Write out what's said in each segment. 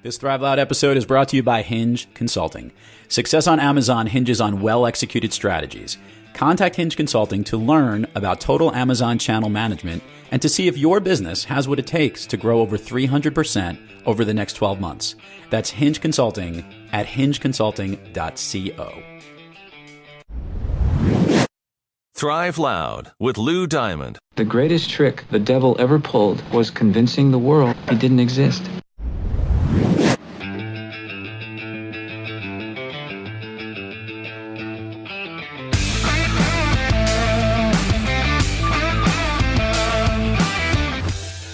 This Thrive Loud episode is brought to you by Hinge Consulting. Success on Amazon hinges on well-executed strategies. Contact Hinge Consulting to learn about total Amazon channel management and to see if your business has what it takes to grow over 300% over the next 12 months. That's Hinge Consulting at hingeconsulting.co. Thrive Loud with Lou Diamond. The greatest trick the devil ever pulled was convincing the world he didn't exist.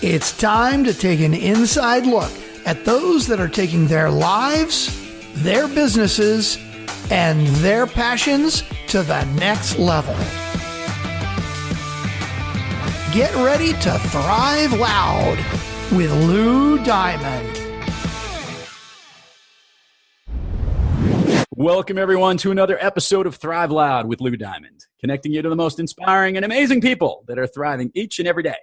It's time to take an inside look at those that are taking their lives, their businesses, and their passions to the next level. Get ready to Thrive Loud with Lou Diamond. Welcome, everyone, to another episode of Thrive Loud with Lou Diamond, connecting you to the most inspiring and amazing people that are thriving each and every day.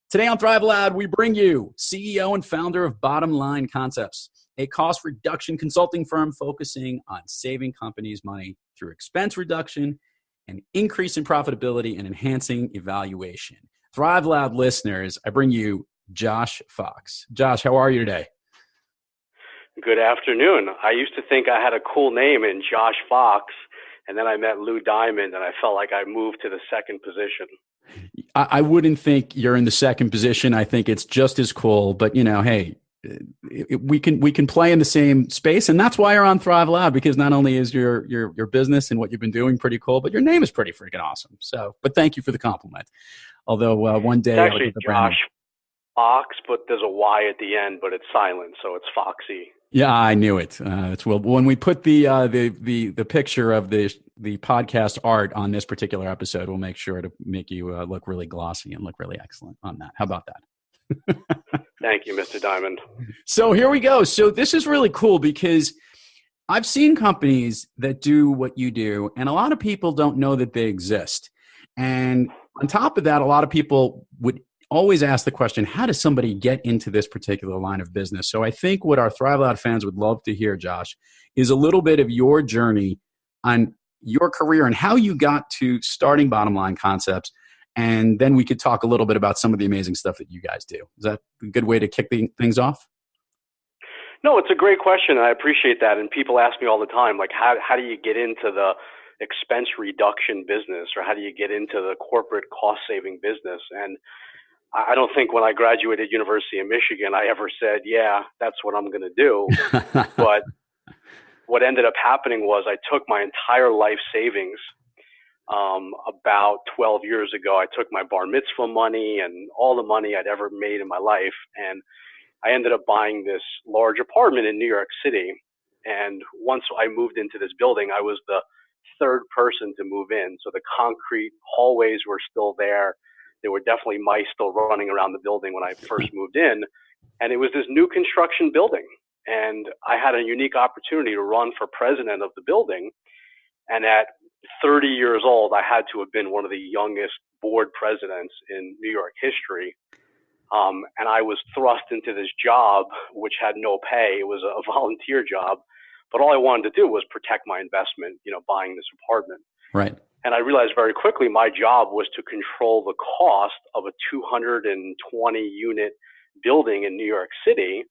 Today on Thrive Loud, we bring you CEO and founder of Bottom Line Concepts, a cost reduction consulting firm focusing on saving companies money through expense reduction and increase in profitability and enhancing evaluation. Thrive Loud listeners, I bring you Josh Fox. Josh, how are you today? Good afternoon. I used to think I had a cool name in Josh Fox, and then I met Lou Diamond, and I felt like I moved to the second position. I wouldn't think you're in the second position. I think it's just as cool, but hey, we can play in the same space, and that's why you're on Thrive Loud, because not only is your business and what you've been doing pretty cool, but your name is pretty freaking awesome. So, but thank you for the compliment. Although one day, it's actually Josh Fox, but there's a Y at the end, but it's silent, so it's Foxy. Yeah, I knew it. When we put the picture of the podcast art on this particular episode, we'll make sure to make you look really glossy and look really excellent on that. How about that? Thank you, Mr. Diamond. So here we go. So this is really cool because I've seen companies that do what you do, and a lot of people don't know that they exist. And on top of that, a lot of people would always ask the question, how does somebody get into this particular line of business? So I think what our Thrive Loud fans would love to hear, Josh, is a little bit of your journey on your career and how you got to starting Bottom Line Concepts. And then we could talk a little bit about some of the amazing stuff that you guys do. Is that a good way to kick things off? No, it's a great question. I appreciate that. And people ask me all the time, like, how do you get into the expense reduction business, or how do you get into the corporate cost saving business? And I don't think when I graduated University of Michigan, I ever said, yeah, that's what I'm going to do. But what ended up happening was I took my entire life savings. About 12 years ago, I took my bar mitzvah money and all the money I'd ever made in my life, and I ended up buying this large apartment in New York City. And once I moved into this building, I was the third person to move in. So the concrete hallways were still there. There were definitely mice still running around the building when I first moved in. And it was this new construction building. And I had a unique opportunity to run for president of the building. And at 30 years old, I had to have been one of the youngest board presidents in New York history. And I was thrust into this job, which had no pay. It was a volunteer job. But all I wanted to do was protect my investment, buying this apartment. Right. And I realized very quickly my job was to control the cost of a 220 unit building in New York City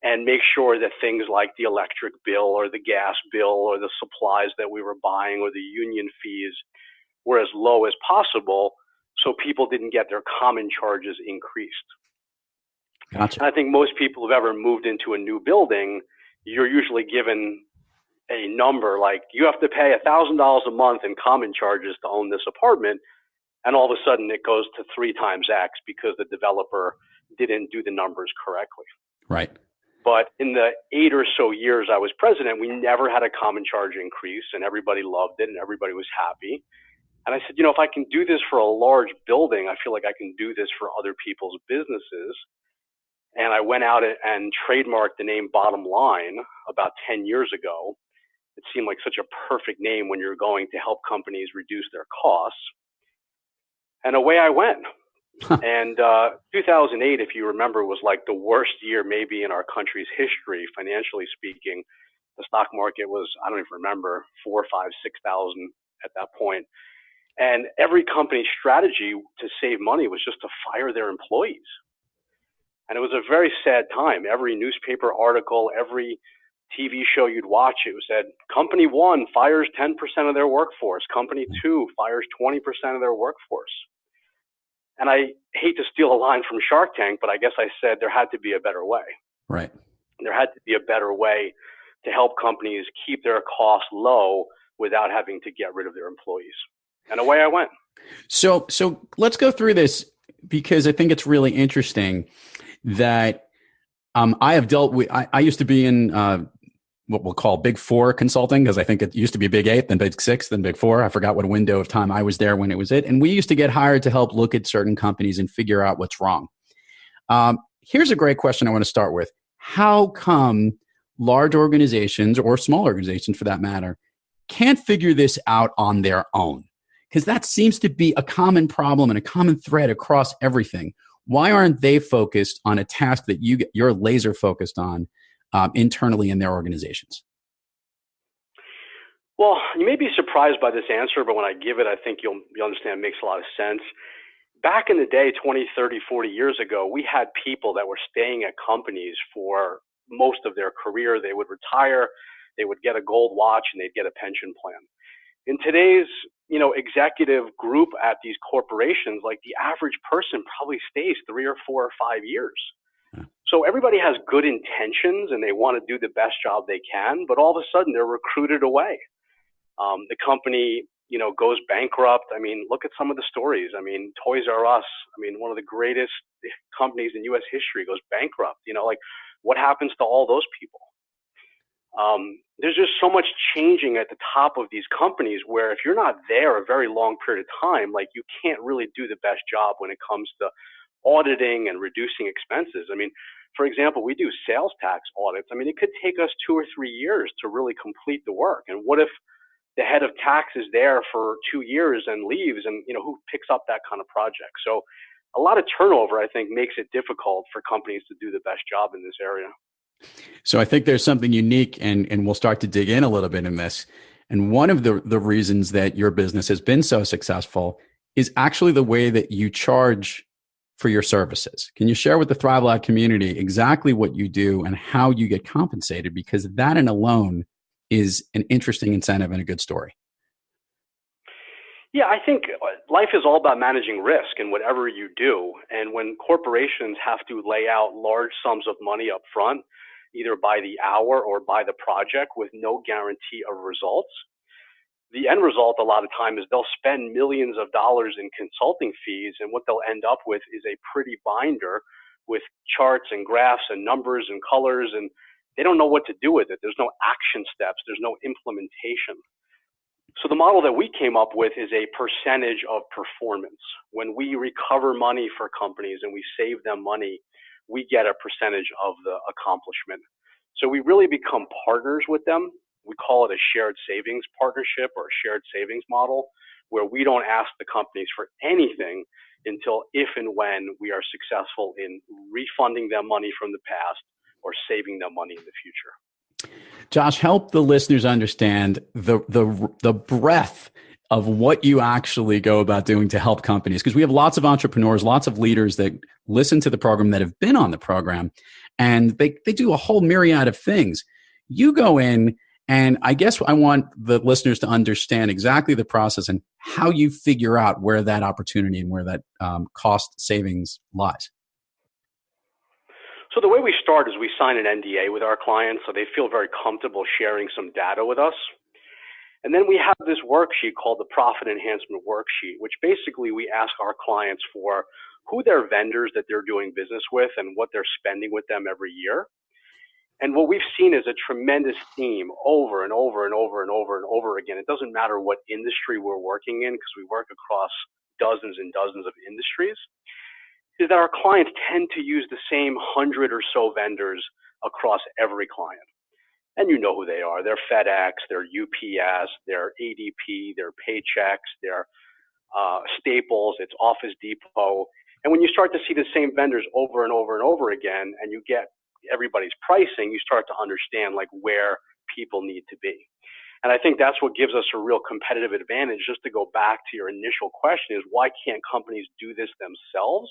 and make sure that things like the electric bill or the gas bill or the supplies that we were buying or the union fees were as low as possible so people didn't get their common charges increased. Gotcha. And I think most people who've ever moved into a new building, you're usually given a number like you have to pay $1,000 a month in common charges to own this apartment. And all of a sudden it goes to 3 times X because the developer didn't do the numbers correctly. Right. But in the 8 or so years I was president, we never had a common charge increase and everybody loved it and everybody was happy. And I said, if I can do this for a large building, I feel like I can do this for other people's businesses. And I went out and trademarked the name Bottom Line about 10 years ago. It seemed like such a perfect name when you're going to help companies reduce their costs. And away I went. And 2008, if you remember, was like the worst year maybe in our country's history, financially speaking. The stock market was, I don't even remember, 4, 5, 6,000 at that point. And every company's strategy to save money was just to fire their employees. And it was a very sad time. Every newspaper article, every TV show you'd watch, it said company 1 fires 10% of their workforce. Company 2 fires 20% of their workforce. And I hate to steal a line from Shark Tank, but I guess I said there had to be a better way. Right. There had to be a better way to help companies keep their costs low without having to get rid of their employees. And away I went. So let's go through this, because I think it's really interesting that I have dealt with, I used to be in what we'll call Big Four consulting, because I think it used to be Big 8, then Big 6, then Big 4. I forgot what window of time I was there when it was it. And we used to get hired to help look at certain companies and figure out what's wrong. Here's a great question I want to start with. How come large organizations, or small organizations for that matter, can't figure this out on their own? Because that seems to be a common problem and a common thread across everything. Why aren't they focused on a task that you're laser focused on internally in their organizations? Well, you may be surprised by this answer, but when I give it, I think you'll understand it makes a lot of sense. Back in the day, 20, 30, 40 years ago, we had people that were staying at companies for most of their career. They would retire, they would get a gold watch, and they'd get a pension plan. In today's, executive group at these corporations, like the average person probably stays 3 or 4 or 5 years. So everybody has good intentions and they want to do the best job they can, but all of a sudden they're recruited away. The company, goes bankrupt. I mean, look at some of the stories. I mean, Toys R Us, one of the greatest companies in U.S. history goes bankrupt. What happens to all those people? There's just so much changing at the top of these companies where if you're not there a very long period of time, like you can't really do the best job when it comes to auditing and reducing expenses. For example, we do sales tax audits. It could take us 2 or 3 years to really complete the work. And what if the head of tax is there for 2 years and leaves, and who picks up that kind of project? So a lot of turnover, I think, makes it difficult for companies to do the best job in this area. So I think there's something unique, and we'll start to dig in a little bit in this. And one of the reasons that your business has been so successful is actually the way that you charge for your services. Can you share with the Thrive Loud community exactly what you do and how you get compensated? Because that in alone is an interesting incentive and a good story. Yeah, I think life is all about managing risk in whatever you do. And when corporations have to lay out large sums of money up front, either by the hour or by the project with no guarantee of results, the end result a lot of time is they'll spend millions of dollars in consulting fees, and what they'll end up with is a pretty binder with charts and graphs and numbers and colors, and they don't know what to do with it. There's no action steps. There's no implementation. So the model that we came up with is a percentage of performance. When we recover money for companies and we save them money, we get a percentage of the accomplishment. So we really become partners with them. We call it a shared savings partnership or a shared savings model, where we don't ask the companies for anything until if and when we are successful in refunding them money from the past or saving them money in the future. Josh, help the listeners understand the breadth of what you actually go about doing to help companies. Because we have lots of entrepreneurs, lots of leaders that listen to the program that have been on the program, and they do a whole myriad of things. You go in, and I guess I want the listeners to understand exactly the process and how you figure out where that opportunity and where that cost savings lies. So the way we start is we sign an NDA with our clients so they feel very comfortable sharing some data with us. And then we have this worksheet called the Profit Enhancement Worksheet, which basically we ask our clients for who their vendors that they're doing business with and what they're spending with them every year. And what we've seen is a tremendous theme over and over and over and over and over again. It doesn't matter what industry we're working in, because we work across dozens and dozens of industries, is that our clients tend to use the same 100 or so vendors across every client. And you know who they are. They're FedEx, they're UPS, they're ADP, they're Paychex, they're Staples, it's Office Depot. And when you start to see the same vendors over and over and over again, and you get everybody's pricing, you start to understand like where people need to be. And I think that's what gives us a real competitive advantage. Just to go back to your initial question is, why can't companies do this themselves?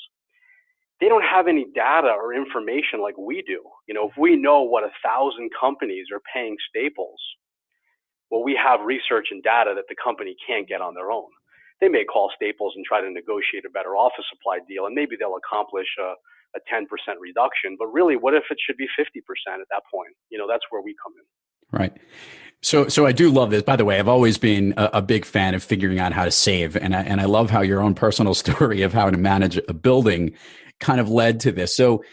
They don't have any data or information like we do. You know, if we know what 1,000 companies are paying Staples, well, we have research and data that the company can't get on their own. They may call Staples and try to negotiate a better office supply deal, and maybe they'll accomplish a 10% reduction. But really, what if it should be 50% at that point? You know, that's where we come in. Right. So I do love this. By the way, I've always been a big fan of figuring out how to save, and I love how your own personal story of how to manage a building kind of led to this. So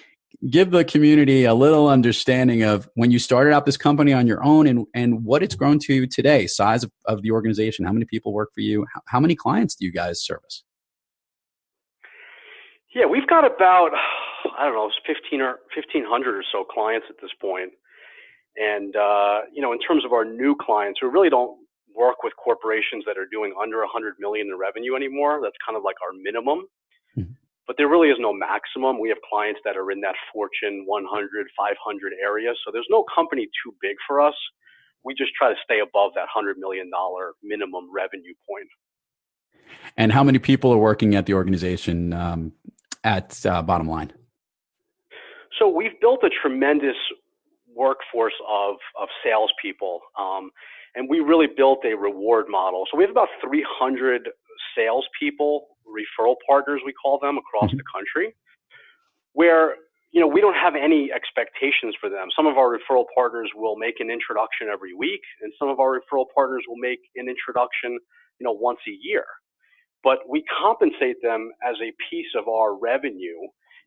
give the community a little understanding of when you started out this company on your own and what it's grown to today, size of the organization, how many people work for you, how many clients do you guys service? Yeah, we've got about, I don't know, 1,500 or so clients at this point. And, you know, in terms of our new clients, we really don't work with corporations that are doing under 100 million in revenue anymore. That's kind of like our minimum. Mm-hmm. But there really is no maximum. We have clients that are in that Fortune 100, 500 area. So there's no company too big for us. We just try to stay above that $100 million minimum revenue point. And how many people are working at the organization at Bottom Line? So we've built a tremendous workforce of salespeople. And we really built a reward model. So we have about 300 salespeople, referral partners, we call them, across the country, where, you know, we don't have any expectations for them. Some of our referral partners will make an introduction every week, and some of our referral partners will make an introduction, you know, once a year. But we compensate them as a piece of our revenue,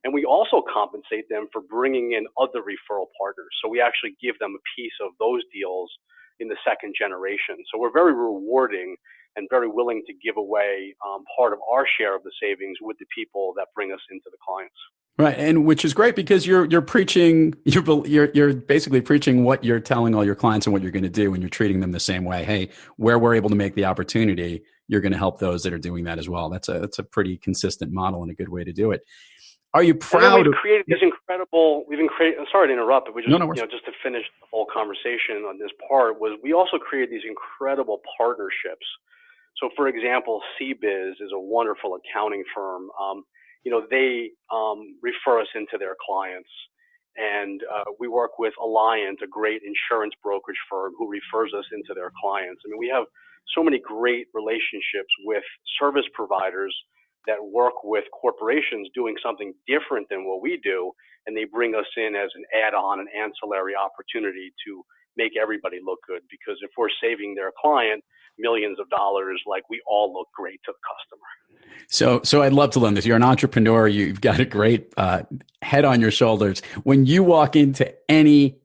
and we also compensate them for bringing in other referral partners. So we actually give them a piece of those deals in the second generation. So we're very rewarding and very willing to give away part of our share of the savings with the people that bring us into the clients. Right, and which is great because you're preaching, you're basically preaching what you're telling all your clients and what you're going to do, and you're treating them the same way. Hey, where we're able to make the opportunity, you're going to help those that are doing that as well. That's a pretty consistent model and a good way to do it. Are you proud? We've created this incredible. Sorry to interrupt, but we just, no, you know, just to finish the whole conversation on this part, was we also created these incredible partnerships. So, for example, CBiz is a wonderful accounting firm. You know, they refer us into their clients, and we work with Alliant, a great insurance brokerage firm, who refers us into their clients. I mean, we have so many great relationships with service providers that work with corporations doing something different than what we do, and they bring us in as an add-on, an ancillary opportunity to make everybody look good. Because if we're saving their client millions of dollars, like, we all look great to the customer. So I'd love to learn this. You're an entrepreneur. You've got a great head on your shoulders. When you walk into any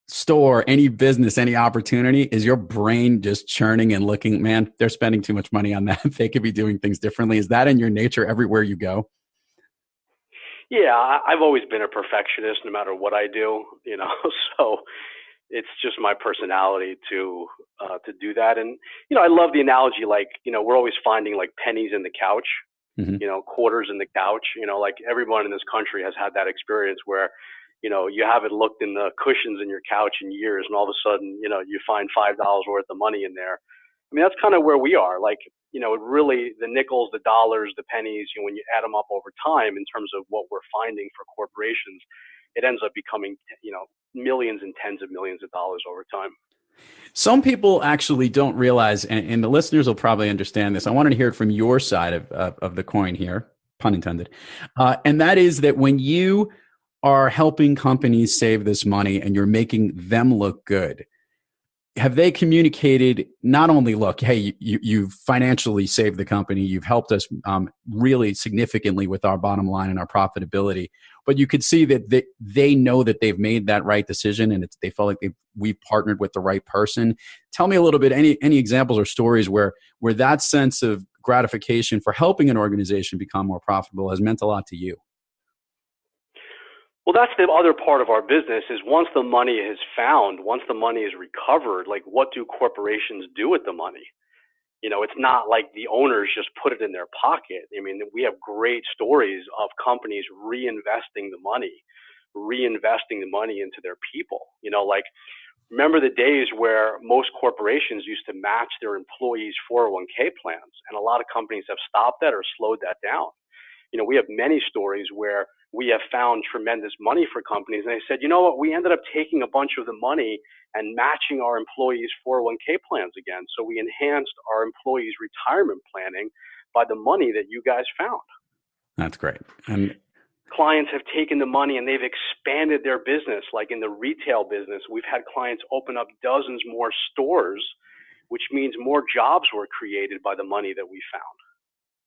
store, any business, any opportunity, is your brain just churning and looking, man, they're spending too much money on that. They could be doing things differently. Is that in your nature everywhere you go? Yeah, I've always been a perfectionist no matter what I do, you know, so it's just my personality to do that. And, you know, I love the analogy, like, you know, we're always finding like pennies in the couch, you know, quarters in the couch, you know, like everyone in this country has had that experience where, you know, you haven't looked in the cushions in your couch in years, and all of a sudden, you know, you find $5 worth of money in there. I mean, that's kind of where we are. Like, you know, really the nickels, the dollars, the pennies, you know, when you add them up over time in terms of what we're finding for corporations, it ends up becoming, you know, millions and tens of millions of dollars over time. Some people actually don't realize, and the listeners will probably understand this. I wanted to hear it from your side of the coin here, pun intended. And that is that when you are helping companies save this money and you're making them look good, have they communicated not only, look, hey, you've financially saved the company, you've helped us really significantly with our bottom line and our profitability, but you could see that they know that they've made that right decision and they felt like we've partnered with the right person. Tell me a little bit, any examples or stories where that sense of gratification for helping an organization become more profitable has meant a lot to you. Well, that's the other part of our business is once the money is found, once the money is recovered, like, what do corporations do with the money? It's not like the owners just put it in their pocket. I mean, we have great stories of companies reinvesting the money into their people. Like, remember the days where most corporations used to match their employees' 401k plans, and a lot of companies have stopped that or slowed that down. We have many stories where we have found tremendous money for companies, and they said, you know what, we ended up taking a bunch of the money and matching our employees' 401k plans again. So we enhanced our employees' retirement planning by the money that you guys found. That's great. And clients have taken the money and they've expanded their business. Like in the retail business, we've had clients open up dozens more stores, which means more jobs were created by the money that we found.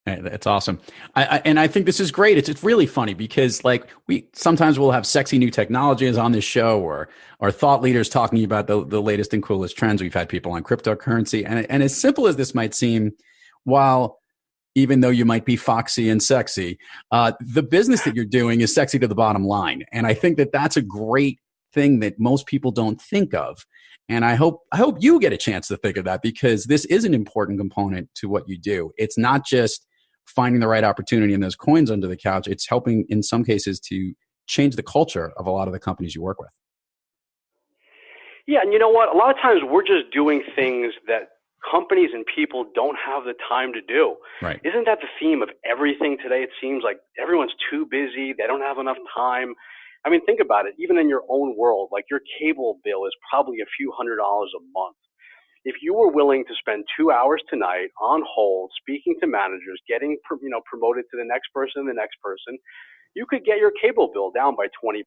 That's awesome. And I think this is great. It's really funny because like we sometimes we'll have sexy new technologies on this show or thought leaders talking about the latest and coolest trends. We've had people on cryptocurrency, and as simple as this might seem, while even though you might be foxy and sexy, the business that you're doing is sexy to the bottom line. And I think that that's a great thing that most people don't think of. And I hope you get a chance to think of that, because this is an important component to what you do. It's not just finding the right opportunity and those coins under the couch. It's helping in some cases to change the culture of a lot of the companies you work with. Yeah. And you know what? A lot of times we're just doing things that companies and people don't have the time to do. Right. Isn't that the theme of everything today? It seems like everyone's too busy. They don't have enough time. I mean, think about it. Even in your own world, like your cable bill is probably a few $100s a month. If you were willing to spend 2 hours tonight on hold, speaking to managers, getting promoted to the next person, you could get your cable bill down by 20%.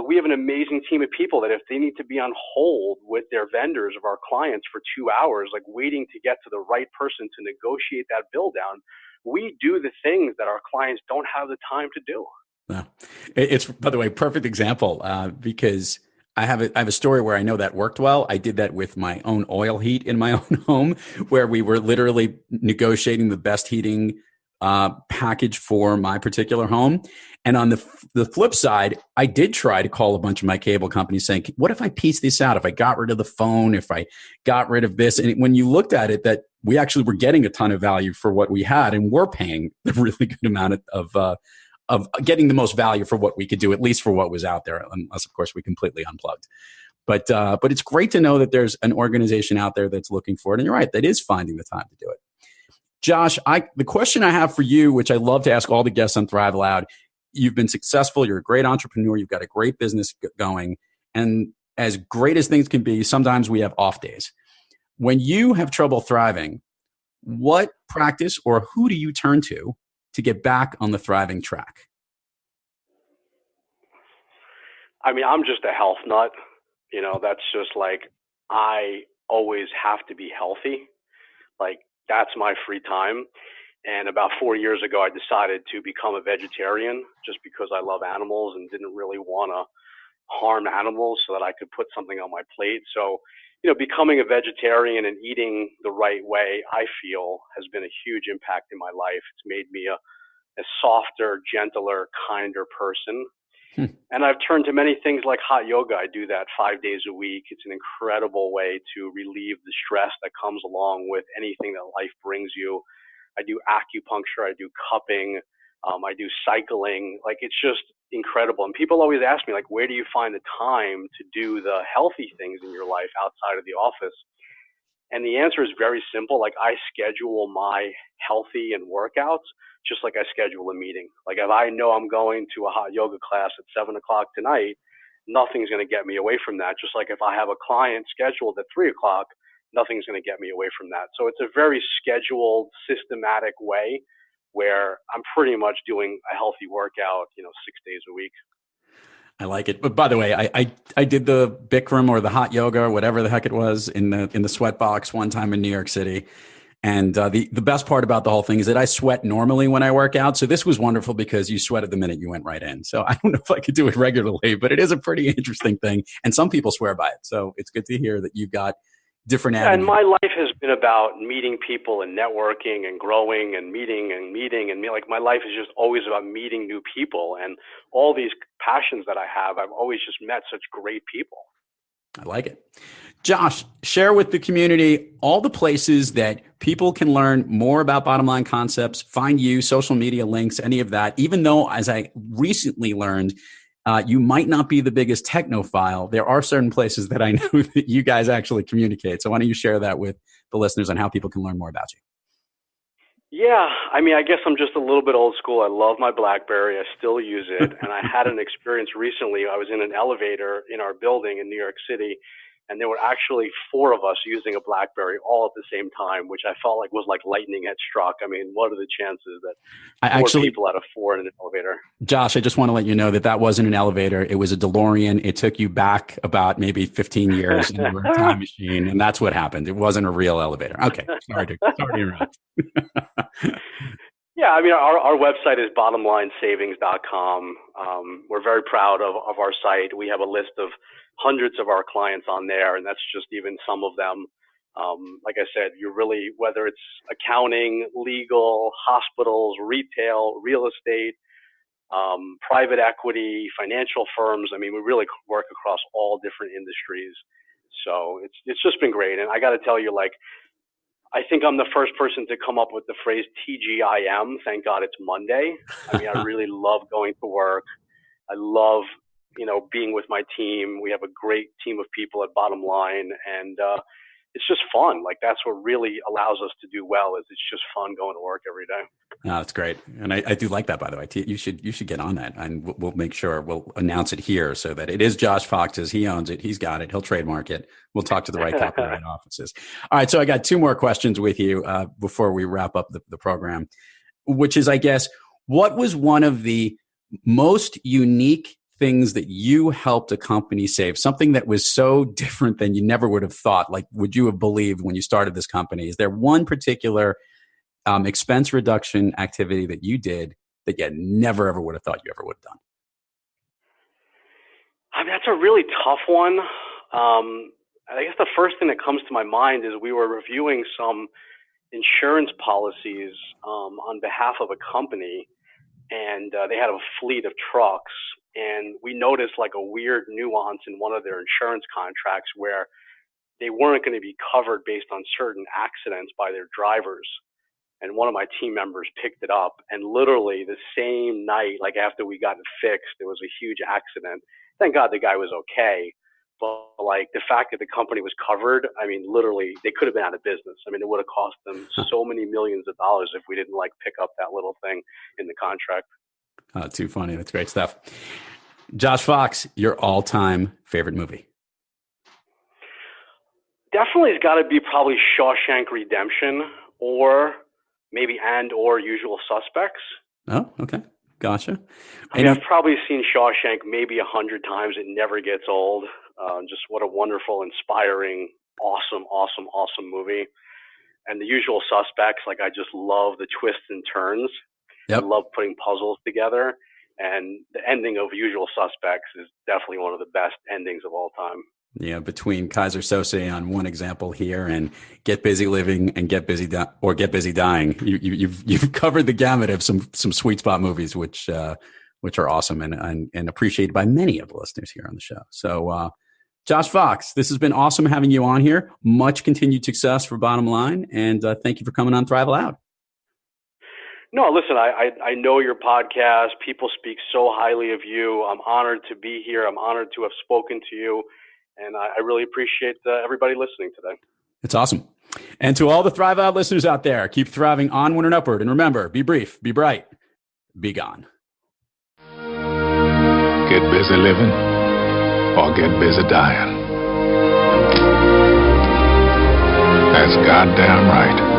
We have an amazing team of people that if they need to be on hold with their vendors of our clients for 2 hours, like waiting to get to the right person to negotiate that bill down, we do the things that our clients don't have the time to do. Yeah. It's, by the way, perfect example because I have a story where I know that worked well. I did that with my own oil heat in my own home, where we were literally negotiating the best heating package for my particular home. And on the flip side, I did try to call a bunch of my cable companies saying, what if I piece this out? If I got rid of the phone, if I got rid of this? And when you looked at it, that we actually were getting a ton of value for what we had, and we're paying a really good amount of getting the most value for what we could do, at least for what was out there, unless of course we completely unplugged. But it's great to know that there's an organization out there that's looking for it. And you're right, that is finding the time to do it. Josh, the question I have for you, which I love to ask all the guests on Thrive Loud, you've been successful, you're a great entrepreneur, you've got a great business going, and as great as things can be, sometimes we have off days. When you have trouble thriving, what practice or who do you turn to get back on the thriving track? I mean, I'm just a health nut. That's just like, I always have to be healthy. Like, that's my free time. And about 4 years ago, I decided to become a vegetarian just because I love animals and didn't really want to harm animals so that I could put something on my plate. So, becoming a vegetarian and eating the right way, I feel, has been a huge impact in my life. It's made me a softer, gentler, kinder person. And I've turned to many things like hot yoga. I do that 5 days a week. It's an incredible way to relieve the stress that comes along with anything that life brings you. I do acupuncture. I do cupping. I do cycling. Like, it's just incredible. And people always ask me, like, where do you find the time to do the healthy things in your life outside of the office? And the answer is very simple. Like, I schedule my healthy and workouts just like I schedule a meeting. Like, if I know I'm going to a hot yoga class at 7 o'clock tonight, nothing's going to get me away from that. Just like if I have a client scheduled at 3 o'clock, nothing's going to get me away from that. So it's a very scheduled, systematic way where I'm pretty much doing a healthy workout, 6 days a week. I like it. But by the way, I did the Bikram or the hot yoga or whatever the heck it was in the sweat box one time in New York City. And the best part about the whole thing is that I sweat normally when I work out. So this was wonderful because you sweated the minute you went right in. So I don't know if I could do it regularly, but it is a pretty interesting thing. And some people swear by it. So it's good to hear that you've got different avenues. And my life has been about meeting people and networking and growing and meeting. And like, my life is just always about meeting new people, and all these passions that I have, I've always just met such great people. I like it. Josh, share with the community all the places that people can learn more about bottom line concepts, find you, social media links, any of that. Even though, as I recently learned, you might not be the biggest technophile, there are certain places that I know that you guys actually communicate. So why don't you share that with the listeners on how people can learn more about you? Yeah, I mean, I guess I'm just a little bit old school. I love my BlackBerry. I still use it. And I had an experience recently. I was in an elevator in our building in New York City, and there were actually 4 of us using a BlackBerry all at the same time, which I felt like was like lightning had struck. I mean, what are the chances that 4 people out of 4 in an elevator? Josh, I just want to let you know that wasn't an elevator. It was a DeLorean. It took you back about maybe 15 years in a time machine, and that's what happened. It wasn't a real elevator. Okay, sorry to interrupt. Yeah, I mean, our website is bottomlinesavings.com. We're very proud of our site. We have a list of hundreds of our clients on there, and that's just even some of them. Like I said, you're really, whether it's accounting, legal, hospitals, retail, real estate, private equity, financial firms. I mean, we really work across all different industries. So it's just been great. And I got to tell you, like, I think I'm the first person to come up with the phrase TGIM. Thank God it's Monday. I mean, I really love going to work. I love, being with my team. We have a great team of people at Bottom Line, and it's just fun. Like, that's what really allows us to do well, is it's just fun going to work every day. No, that's great. And I do like that, by the way. You should get on that, and we'll make sure we'll announce it here so that it is Josh Fox's. He owns it. He's got it. He'll trademark it. We'll talk to the right copyright offices. All right. So I got 2 more questions with you before we wrap up the program, which is, I guess, what was one of the most unique things that you helped a company save, something that was so different than you never would have thought? Like, would you have believed when you started this company? Is there one particular expense reduction activity that you did that you never ever would have thought you ever would have done? I mean, that's a really tough one. I guess the first thing that comes to my mind is we were reviewing some insurance policies on behalf of a company, and they had a fleet of trucks. And we noticed like a weird nuance in one of their insurance contracts where they weren't going to be covered based on certain accidents by their drivers. And one of my team members picked it up, and literally the same night, like after we got it fixed, there was a huge accident. Thank God the guy was okay. But like the fact that the company was covered, I mean, literally they could have been out of business. I mean, it would have cost them so many millions of dollars if we didn't like pick up that little thing in the contract. Too funny. That's great stuff. Josh Fox, your all-time favorite movie? Definitely it's got to be probably Shawshank Redemption, or maybe or Usual Suspects. Oh, okay. Gotcha. I mean, I've probably seen Shawshank maybe 100 times. It never gets old. Just what a wonderful, inspiring, awesome movie. And The Usual Suspects, like, I just love the twists and turns. Yep. I love putting puzzles together. And the ending of Usual Suspects is definitely one of the best endings of all time. Yeah, between Kaiser Sose on one example here and Get Busy Living and Get Busy Dying, you've covered the gamut of some sweet spot movies, which are awesome and appreciated by many of the listeners here on the show. So, Josh Fox, this has been awesome having you on here. Much continued success for Bottom Line, and thank you for coming on Thrive Loud. No, listen, I know your podcast. People speak so highly of you. I'm honored to be here. I'm honored to have spoken to you. And I really appreciate everybody listening today. It's awesome. And to all the Thrive Loud listeners out there, keep thriving onward and upward. And remember, be brief, be bright, be gone. Get busy living or get busy dying. That's goddamn right.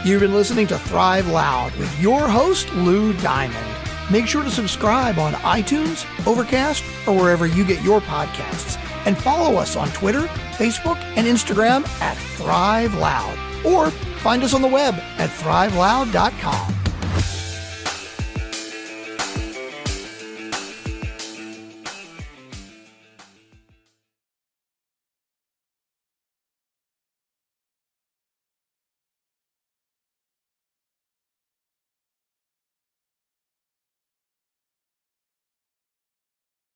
You've been listening to Thrive Loud with your host, Lou Diamond. Make sure to subscribe on iTunes, Overcast, or wherever you get your podcasts. And follow us on Twitter, Facebook, and Instagram at Thrive Loud. Or find us on the web at thriveloud.com.